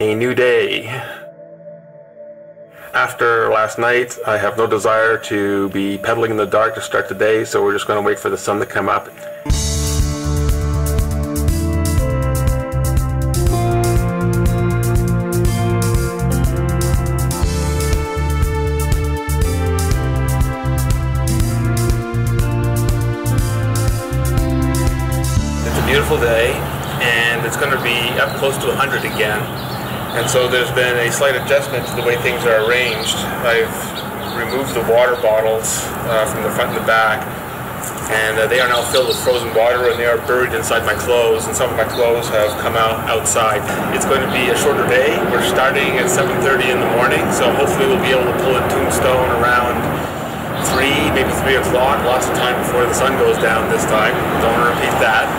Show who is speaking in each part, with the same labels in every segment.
Speaker 1: A new day. After last night, I have no desire to be pedaling in the dark to start the day, so we're just going to wait for the sun to come up. It's a beautiful day, and it's going to be up close to 100 again. And so there's been a slight adjustment to the way things are arranged. I've removed the water bottles from the front and the back, and they are now filled with frozen water, and they are buried inside my clothes, and some of my clothes have come out outside. It's going to be a shorter day. We're starting at 7:30 in the morning, so hopefully we'll be able to pull in Tombstone around 3, maybe 3 o'clock. Lots of time before the sun goes down this time. Don't want to repeat that.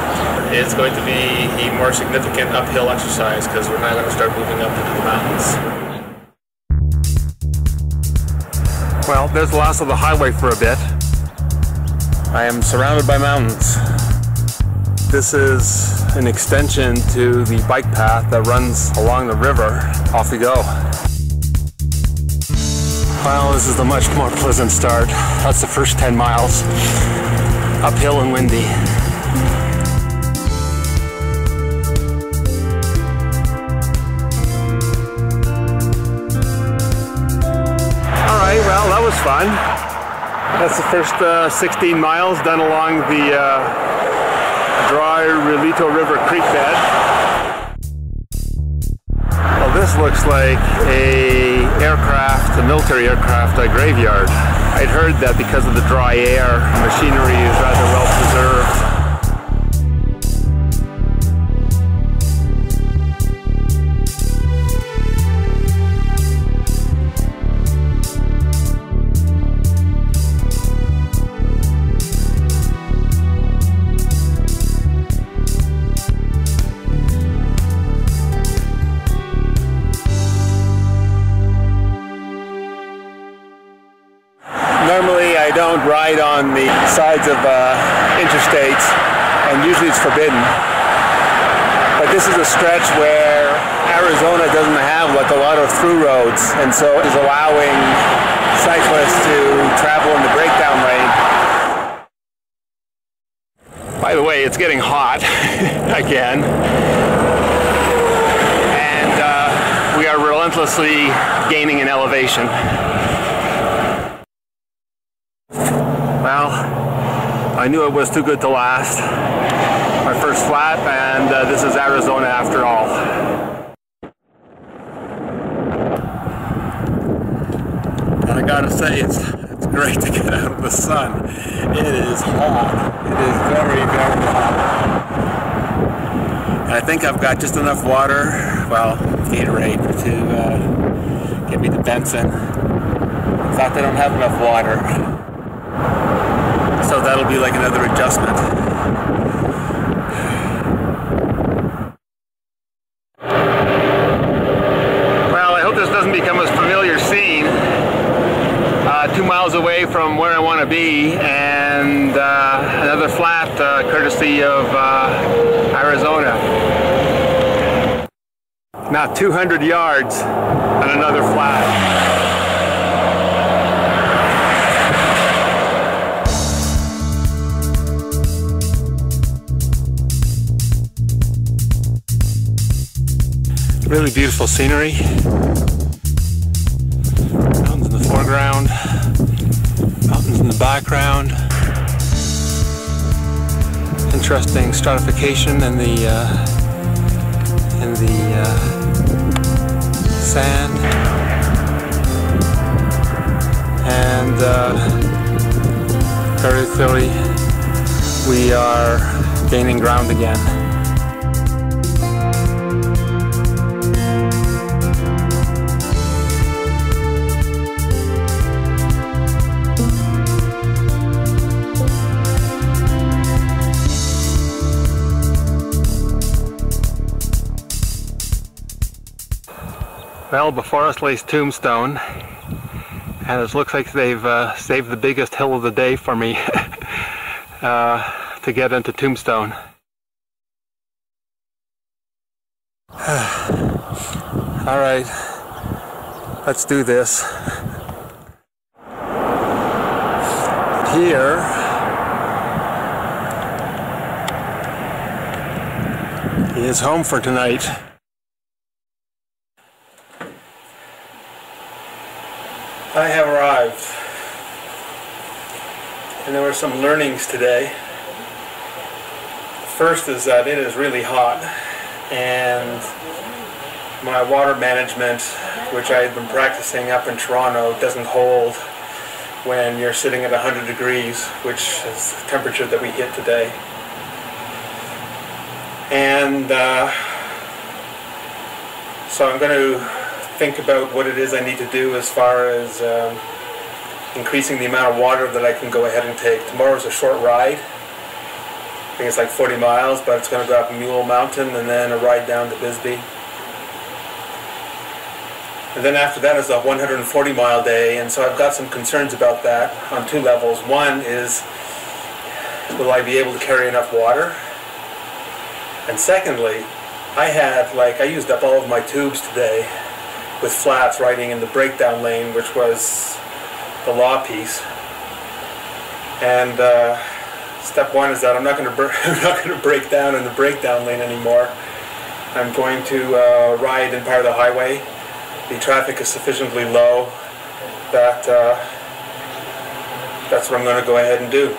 Speaker 1: It's going to be a more significant uphill exercise because we're now going to start moving up into the mountains. Well, there's the last of the highway for a bit. I am surrounded by mountains. This is an extension to the bike path that runs along the river. Off we go. Well, this is a much more pleasant start. That's the first 10 miles. Uphill and windy. Well, that was fun. That's the first 16 miles done along the dry Relito River creek bed. Well, this looks like a military aircraft graveyard. I'd heard that because of the dry air, machinery is rather well preserved. Normally I don't ride on the sides of interstates, and usually it's forbidden. But this is a stretch where Arizona doesn't have like a lot of through roads, and so it is allowing cyclists to travel in the breakdown lane. By the way, it's getting hot again, and we are relentlessly gaining in elevation. Well, I knew it was too good to last. My first flat, and this is Arizona after all. And I gotta say, it's great to get out of the sun. It is hot. It is very, very hot. And I think I've got just enough water, well, Gatorade, to get me to Benson. In fact, I don't have enough water. So that'll be like another adjustment. Well, I hope this doesn't become a familiar scene. 2 miles away from where I want to be, and another flat courtesy of Arizona. Now 200 yards and another flat. Really beautiful scenery. Mountains in the foreground, mountains in the background. Interesting stratification in the sand, and very clearly we are gaining ground again. Well, before us lays Tombstone, and it looks like they've saved the biggest hill of the day for me to get into Tombstone. All right, let's do this. Here he is home for tonight. I have arrived, and there were some learnings today. First is that it is really hot, and my water management, which I had been practicing up in Toronto, doesn't hold when you're sitting at 100 degrees, which is the temperature that we hit today. And so I'm going to think about what it is I need to do as far as increasing the amount of water that I can go ahead and take. Tomorrow's a short ride. I think it's like 40 miles, but it's going to go up Mule Mountain and then a ride down to Bisbee. And then after that is a 140-mile day, and so I've got some concerns about that on two levels. One is, will I be able to carry enough water? And secondly, I used up all of my tubes today with flats riding in the breakdown lane, which was the law piece. And step one is that I'm not going to break down in the breakdown lane anymore. I'm going to ride in part of the highway. The traffic is sufficiently low that that's what I'm going to go ahead and do.